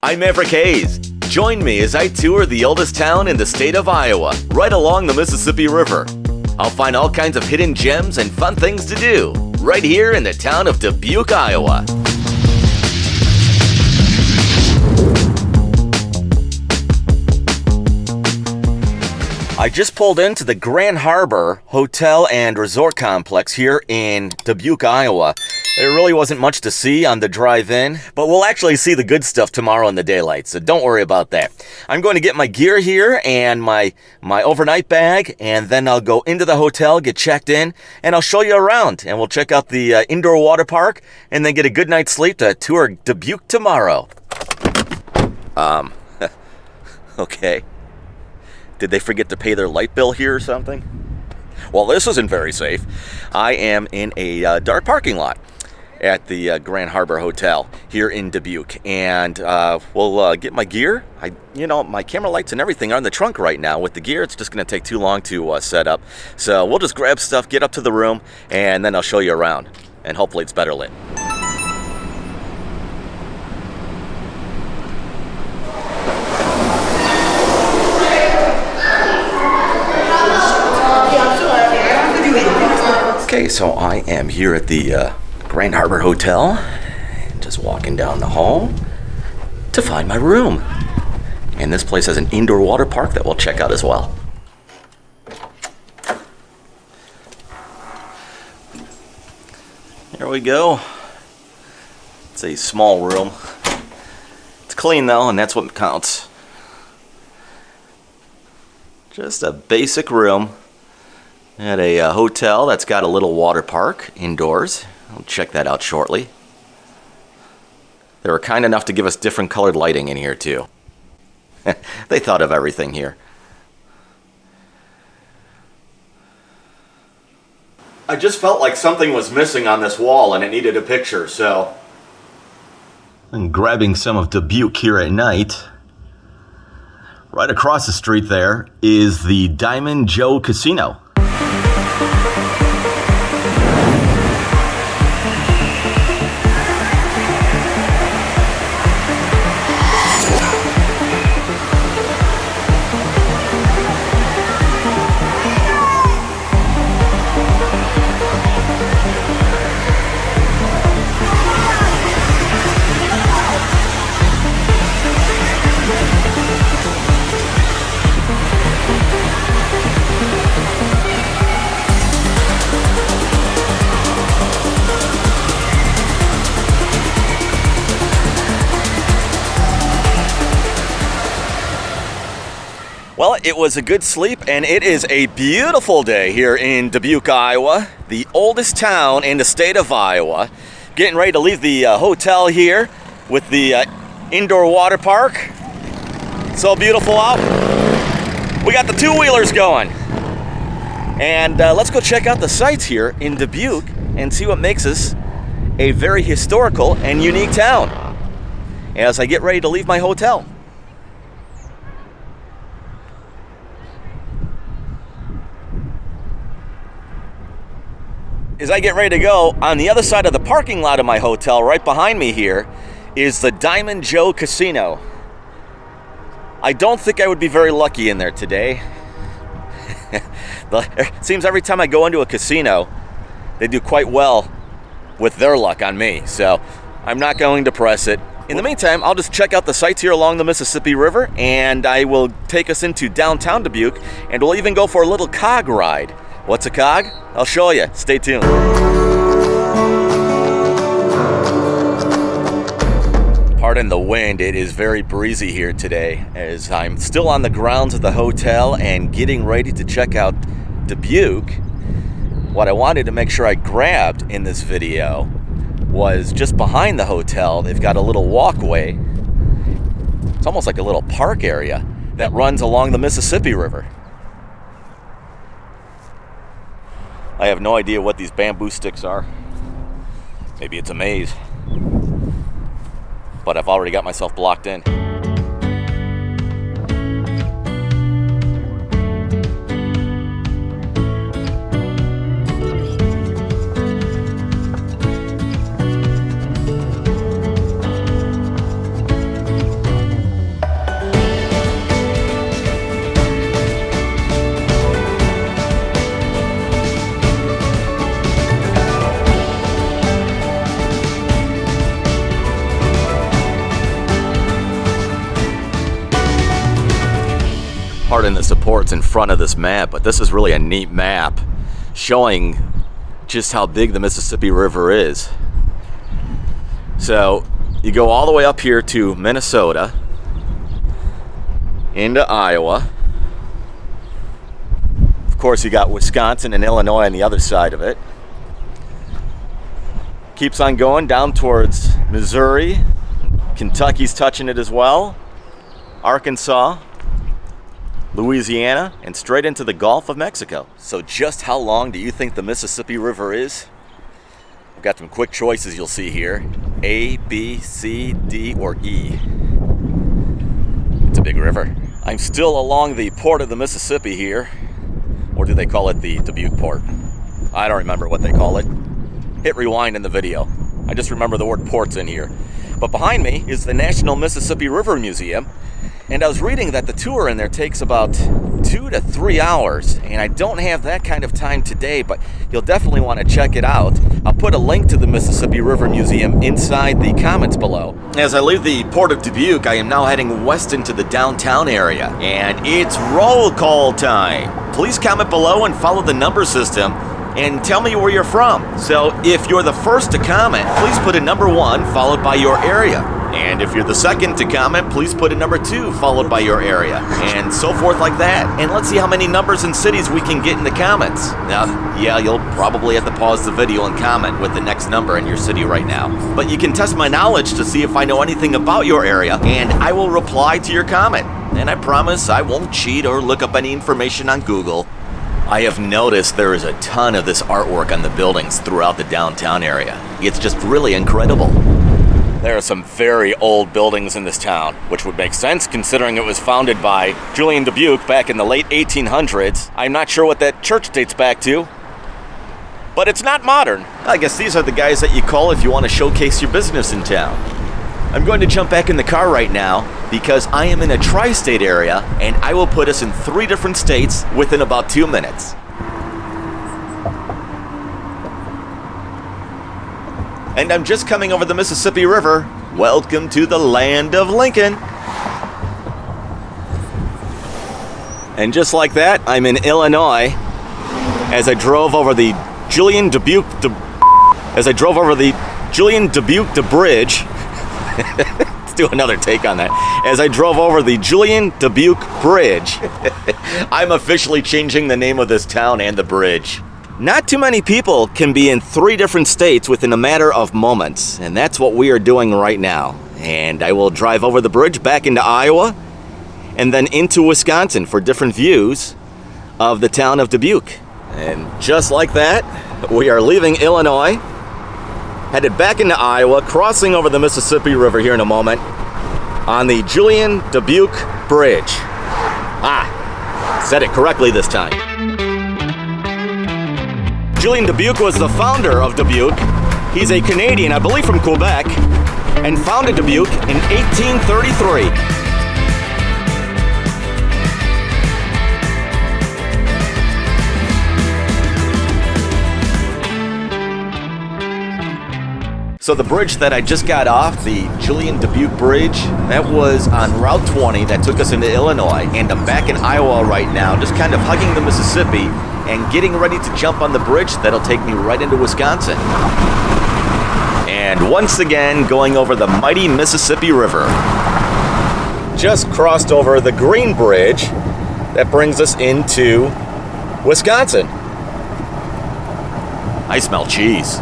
I'm Maverick. Join me as I tour the oldest town in the state of Iowa, right along the Mississippi River. I'll find all kinds of hidden gems and fun things to do, right here in the town of Dubuque, Iowa. I just pulled into the Grand Harbor Hotel and Resort Complex here in Dubuque, Iowa. There really wasn't much to see on the drive-in, but we'll actually see the good stuff tomorrow in the daylight, so don't worry about that. I'm going to get my gear here and my overnight bag, and then I'll go into the hotel, get checked in, and I'll show you around, and we'll check out the indoor water park, and then get a good night's sleep to tour Dubuque tomorrow. Okay. Did they forget to pay their light bill here or something? Well, this isn't very safe. I am in a dark parking lot at the Grand Harbor Hotel here in Dubuque, and we'll get my gear. My camera lights and everything are in the trunk right now. With the gear, it's just going to take too long to set up. So we'll just grab stuff, get up to the room, and then I'll show you around. And hopefully it's better lit. Okay, so I am here at the Grand Harbor Hotel, just walking down the hall to find my room. And this place has an indoor water park that we'll check out as well. Here we go. It's a small room. It's clean though, and that's what counts. Just a basic room at a hotel that's got a little water park indoors. I'll check that out shortly. They were kind enough to give us different colored lighting in here too. They thought of everything here. I just felt like something was missing on this wall and it needed a picture, so I'm grabbing some of Dubuque here at night. Right across the street there is the Diamond Joe Casino. Well, it was a good sleep, and it is a beautiful day here in Dubuque, Iowa, the oldest town in the state of Iowa. Getting ready to leave the hotel here with the indoor water park. So beautiful out. We got the two-wheelers going. And let's go check out the sights here in Dubuque and see what makes us a very historical and unique town as I get ready to leave my hotel. As I get ready to go, on the other side of the parking lot of my hotel, right behind me here, is the Diamond Joe Casino. I don't think I would be very lucky in there today. It seems every time I go into a casino, they do quite well with their luck on me, so I'm not going to press it. In the meantime, I'll just check out the sights here along the Mississippi River, and I will take us into downtown Dubuque, and we'll even go for a little cog ride. What's a cog? I'll show you. Stay tuned. Pardon the wind, it is very breezy here today as I'm still on the grounds of the hotel and getting ready to check out Dubuque. What I wanted to make sure I grabbed in this video was just behind the hotel, they've got a little walkway. It's almost like a little park area that runs along the Mississippi River. I have no idea what these bamboo sticks are. Maybe it's a maze. But I've already got myself blocked in. Pardon the supports in front of this map, but this is really a neat map showing just how big the Mississippi River is. So you go all the way up here to Minnesota, into Iowa. Of course, you got Wisconsin and Illinois on the other side of it. Keeps on going down towards Missouri. Kentucky's touching it as well. Arkansas, Louisiana, and straight into the Gulf of Mexico. So just how long do you think the Mississippi River is? I've got some quick choices you'll see here. A, B, C, D, or E. It's a big river. I'm still along the port of the Mississippi here. Or do they call it the Dubuque port? I don't remember what they call it. Hit rewind in the video. I just remember the word port's in here. But behind me is the National Mississippi River Museum. And I was reading that the tour in there takes about 2 to 3 hours. And I don't have that kind of time today, but you'll definitely want to check it out. I'll put a link to the Mississippi River Museum inside the comments below. As I leave the port of Dubuque, I am now heading west into the downtown area. And it's roll call time. Please comment below and follow the number system and tell me where you're from. So if you're the first to comment, please put a number 1 followed by your area. And if you're the second to comment, please put a number 2 followed by your area. And so forth like that. And let's see how many numbers and cities we can get in the comments. Now, yeah, you'll probably have to pause the video and comment with the next number in your city right now. But you can test my knowledge to see if I know anything about your area, and I will reply to your comment. And I promise I won't cheat or look up any information on Google. I have noticed there is a ton of this artwork on the buildings throughout the downtown area. It's just really incredible. There are some very old buildings in this town, which would make sense considering it was founded by Julien Dubuque back in the late 1800s. I'm not sure what that church dates back to, but it's not modern. I guess these are the guys that you call if you want to showcase your business in town. I'm going to jump back in the car right now because I am in a tri-state area and I will put us in 3 different states within about 2 minutes. And I'm just coming over the Mississippi River. Welcome to the land of Lincoln. And just like that, I'm in Illinois as I drove over the Julien Dubuque Bridge. Let's do another take on that. As I drove over the Julien Dubuque Bridge. I'm officially changing the name of this town and the bridge. Not too many people can be in 3 different states within a matter of moments, and that's what we are doing right now. And I will drive over the bridge back into Iowa and then into Wisconsin for different views of the town of Dubuque. And just like that, we are leaving Illinois, headed back into Iowa, crossing over the Mississippi River here in a moment on the Julien Dubuque Bridge. Said it correctly this time. Julien Dubuque was the founder of Dubuque. He's a Canadian, I believe from Quebec, and founded Dubuque in 1833. So the bridge that I just got off, the Julien Dubuque Bridge, that was on Route 20 that took us into Illinois, and I'm back in Iowa right now, just kind of hugging the Mississippi and getting ready to jump on the bridge that'll take me right into Wisconsin. And once again, going over the mighty Mississippi River. Just crossed over the Green Bridge that brings us into Wisconsin. I smell cheese.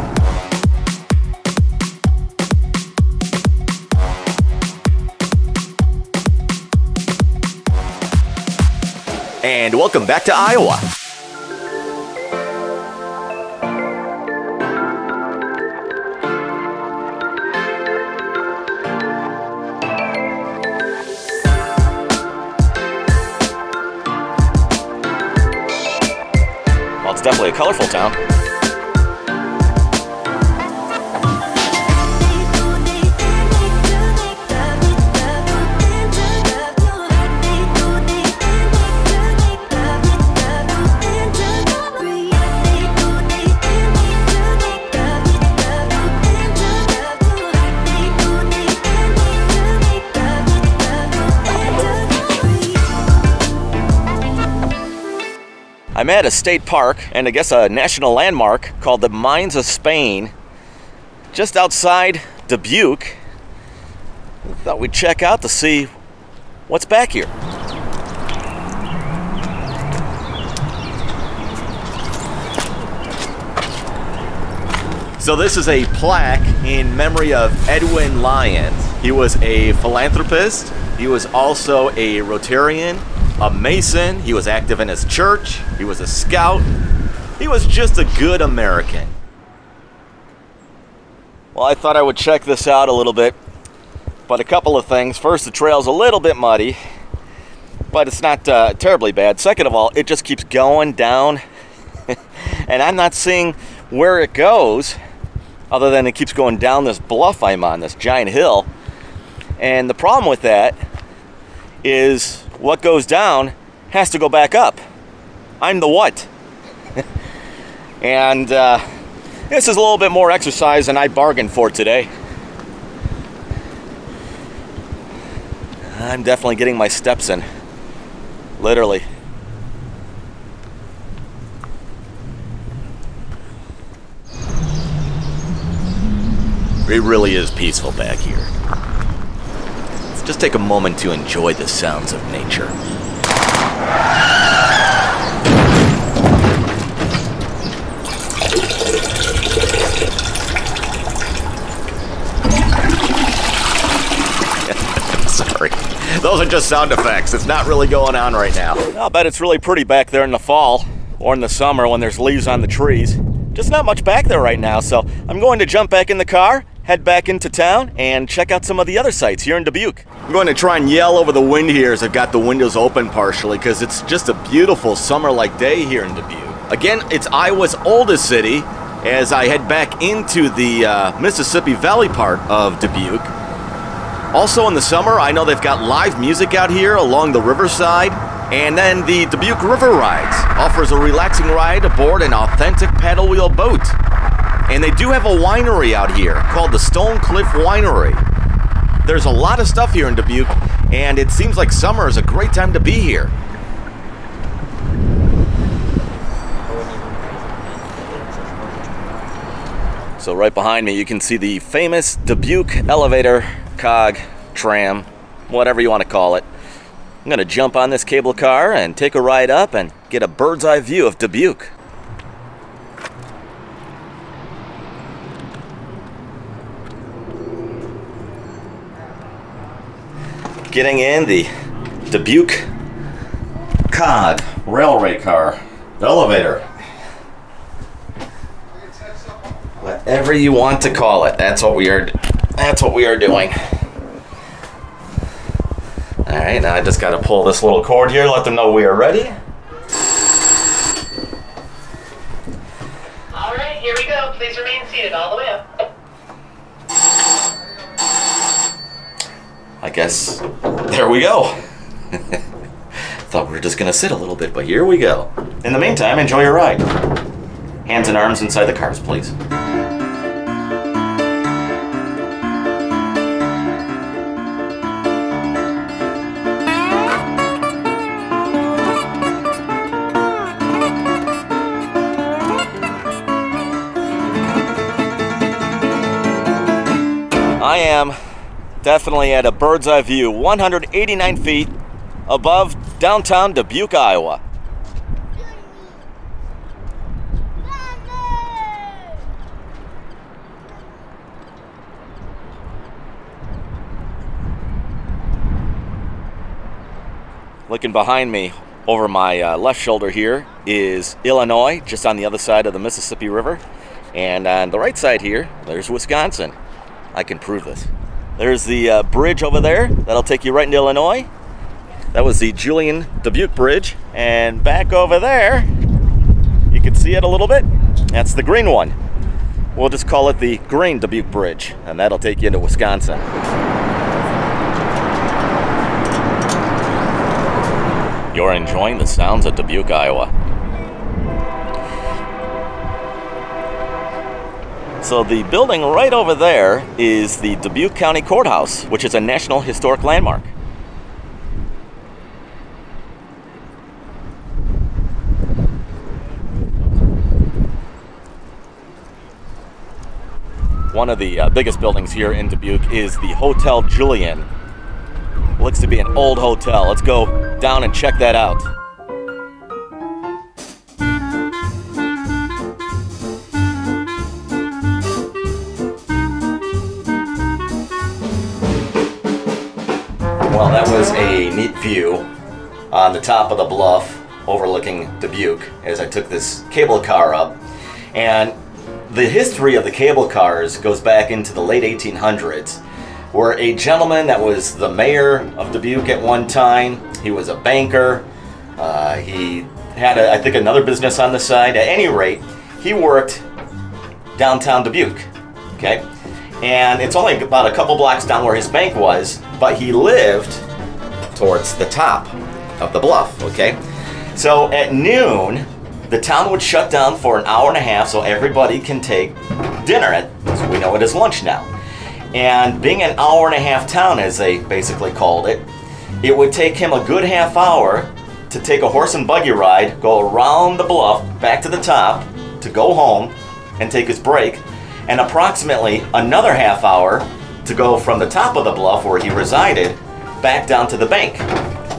And welcome back to Iowa. Well, it's definitely a colorful town. I'm at a state park and I guess a national landmark called the Mines of Spain, just outside Dubuque. I thought we'd check out to see what's back here. So this is a plaque in memory of Edwin Lyons. He was a philanthropist. He was also a Rotarian, a Mason. He was active in his church. He was a scout. He was just a good American. Well, I thought I would check this out a little bit, but a couple of things. First, the trail's a little bit muddy, but it's not terribly bad. Second of all, it just keeps going down, and I'm not seeing where it goes, other than it keeps going down this bluff I'm on, this giant hill. And the problem with that is what goes down has to go back up. I'm the what? And this is a little bit more exercise than I bargained for today. I'm definitely getting my steps in, literally. It really is peaceful back here. Let's just take a moment to enjoy the sounds of nature. Sorry. Those are just sound effects. It's not really going on right now. I'll bet it's really pretty back there in the fall or in the summer when there's leaves on the trees. Just not much back there right now, so I'm going to jump back in the car, head back into town, and check out some of the other sites here in Dubuque. I'm going to try and yell over the wind here as I've got the windows open partially, because it's just a beautiful summer-like day here in Dubuque. Again, it's Iowa's oldest city as I head back into the Mississippi Valley part of Dubuque. Also in the summer, I know they've got live music out here along the riverside. And then the Dubuque River Rides offers a relaxing ride aboard an authentic paddle wheel boat. And they do have a winery out here called the Stone Cliff Winery. There's a lot of stuff here in Dubuque, and it seems like summer is a great time to be here. So right behind me you can see the famous Dubuque elevator, cog, tram, whatever you want to call it. I'm going to jump on this cable car and take a ride up and get a bird's eye view of Dubuque. Getting in the Dubuque cog, railway car, elevator. Whatever you want to call it, that's what we are doing. Alright, now I just got to pull this little cord here, let them know we are ready. Alright, here we go. Please remain seated all the way up. I guess, there we go. Thought we were just going to sit a little bit, but here we go. In the meantime, enjoy your ride. Hands and arms inside the cars, please. I am definitely at a bird's eye view, 189 feet above downtown Dubuque, Iowa. Looking behind me over my left shoulder here is Illinois, just on the other side of the Mississippi River. And on the right side here, there's Wisconsin. I can prove this. There's the bridge over there. That'll take you right into Illinois. That was the Julien Dubuque Bridge. And back over there, you can see it a little bit. That's the green one. We'll just call it the Green Dubuque Bridge. And that'll take you into Wisconsin. You're enjoying the sounds of Dubuque, Iowa. So the building right over there is the Dubuque County Courthouse, which is a National Historic Landmark. One of the biggest buildings here in Dubuque is the Hotel Julian. Looks to be an old hotel. Let's go down and check that out. Well, that was a neat view on the top of the bluff overlooking Dubuque as I took this cable car up. And the history of the cable cars goes back into the late 1800s, where a gentleman that was the mayor of Dubuque at one time, he was a banker, he had, I think, another business on the side. At any rate, he worked downtown Dubuque, okay? And it's only about a couple blocks down where his bank was, but he lived towards the top of the bluff, okay? So at noon, the town would shut down for an hour and a half so everybody can take dinner. So we know it as lunch now. And being an hour and a half town, as they basically called it, it would take him a good half hour to take a horse and buggy ride, go around the bluff, back to the top, to go home and take his break, and approximately another half hour to go from the top of the bluff where he resided back down to the bank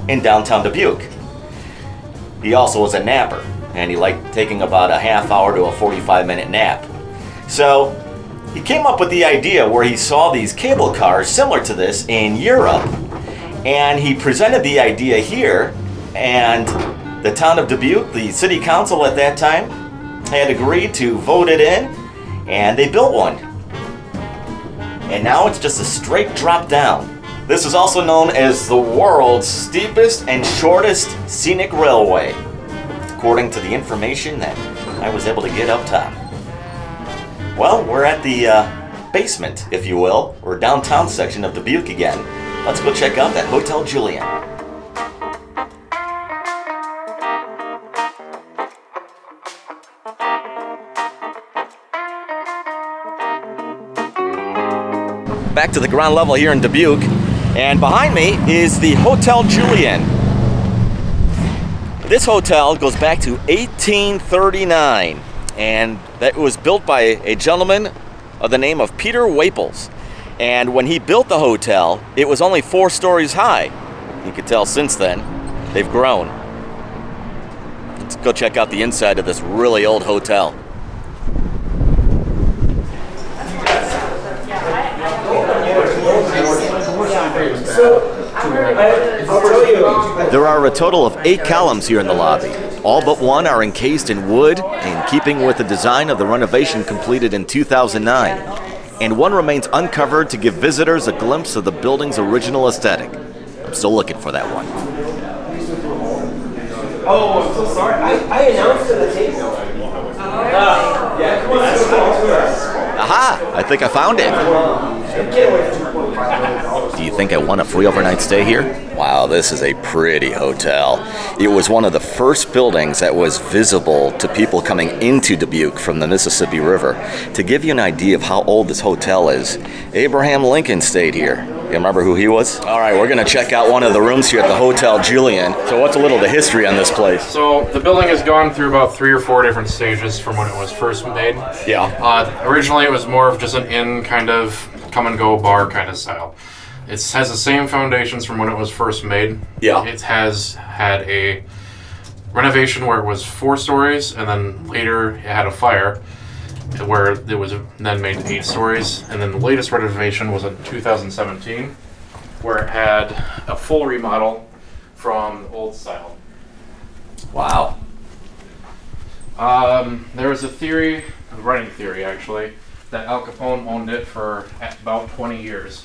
in downtown Dubuque. He also was a napper, and he liked taking about a half hour to a 45-minute nap. So he came up with the idea where he saw these cable cars similar to this in Europe, and he presented the idea here, and the town of Dubuque, the city council at that time, had agreed to vote it in, and they built one. And now it's just a straight drop down. This is also known as the world's steepest and shortest scenic railway, according to the information that I was able to get up top. Well, we're at the basement, if you will, or downtown section of Dubuque again. Let's go check out that Hotel Julian. Back to the ground level here in Dubuque, and behind me is the Hotel Julian. This hotel goes back to 1839, and that was built by a gentleman of the name of Peter Waples. And when he built the hotel, it was only 4 stories high. You can tell since then, they've grown. Let's go check out the inside of this really old hotel. There are a total of 8 columns here in the lobby. All but one are encased in wood, in keeping with the design of the renovation completed in 2009. And one remains uncovered to give visitors a glimpse of the building's original aesthetic. I'm still looking for that one. Oh, I'm so sorry. I announced it at the table. Yeah, come on. Aha! I think I found it. Do you think I want a free overnight stay here? Wow, this is a pretty hotel. It was one of the first buildings that was visible to people coming into Dubuque from the Mississippi River. To give you an idea of how old this hotel is, Abraham Lincoln stayed here. You remember who he was? All right, we're going to check out one of the rooms here at the Hotel Julian. So what's a little of the history on this place? So the building has gone through about 3 or 4 different stages from when it was first made. Yeah. Originally it was more of just an inn kind of come-and-go bar kind of style. It has the same foundations from when it was first made. Yeah. It has had a renovation where it was 4 stories, and then later it had a fire where it was then made 8 stories, and then the latest renovation was in 2017 where it had a full remodel from the old style. Wow. There was a theory, a running theory actually, that Al Capone owned it for about 20 years.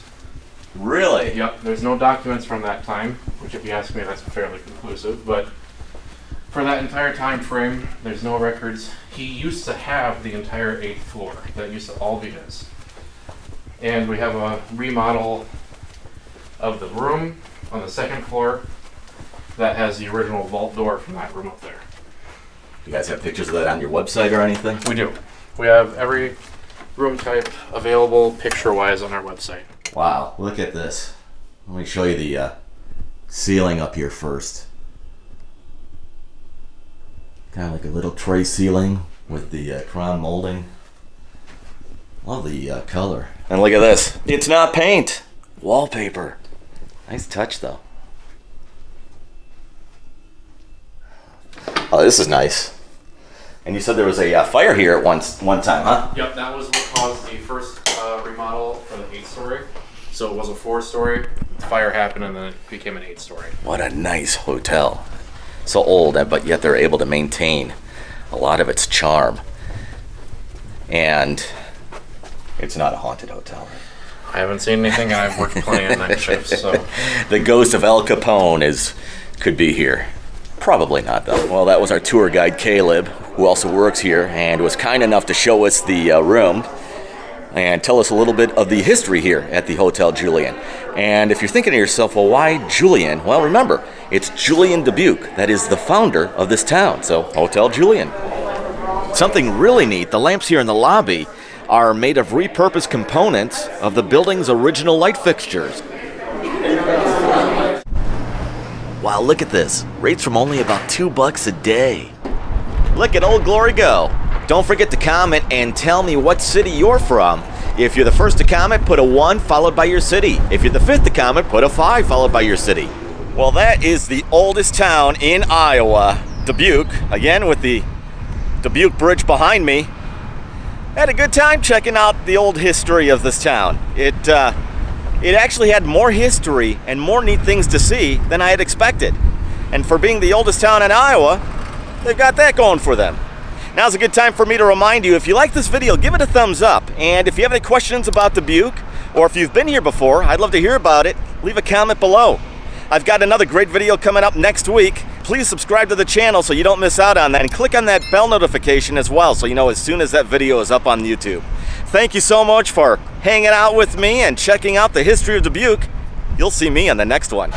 Really? Yep, there's no documents from that time, which if you ask me, that's fairly conclusive, but for that entire time frame, there's no records. He used to have the entire 8th floor. That used to all be his. And we have a remodel of the room on the 2nd floor that has the original vault door from that room up there. Do you guys have pictures of that on your website or anything? We do. We have every room type available picture-wise on our website. Wow, look at this. Let me show you the ceiling up here first. Kind of like a little tray ceiling with the crown molding. Love the color. And look at this. It's not paint. Wallpaper. Nice touch though. Oh, this is nice. And you said there was a fire here at one time, huh? Yep, that was what caused the first remodel for the 8-story. So it was a 4-story. The fire happened and then it became an 8-story. What a nice hotel. So old, but yet they're able to maintain a lot of its charm. And it's not a haunted hotel. I haven't seen anything. I've worked plenty of night shifts, so. The ghost of Al Capone could be here. Probably not, though. Well, that was our tour guide, Caleb, who also works here and was kind enough to show us the room and tell us a little bit of the history here at the Hotel Julian. And if you're thinking to yourself, well, why Julian? Well, remember, it's Julien Dubuque that is the founder of this town, so Hotel Julian. Something really neat, the lamps here in the lobby are made of repurposed components of the building's original light fixtures. Wow, look at this. Rates from only about $2 a day. Look at Old Glory go. Don't forget to comment and tell me what city you're from. If you're the first to comment, put a 1 followed by your city. If you're the 5th to comment, put a 5 followed by your city. Well, that is the oldest town in Iowa, Dubuque. Again, with the Dubuque Bridge behind me. Had a good time checking out the old history of this town. It actually had more history and more neat things to see than I had expected. And for being the oldest town in Iowa, they've got that going for them. Now's a good time for me to remind you, if you like this video, give it a thumbs up. And if you have any questions about Dubuque, or if you've been here before, I'd love to hear about it. Leave a comment below. I've got another great video coming up next week. Please subscribe to the channel so you don't miss out on that, and click on that bell notification as well so you know as soon as that video is up on YouTube. Thank you so much for hanging out with me and checking out the history of Dubuque. You'll see me on the next one.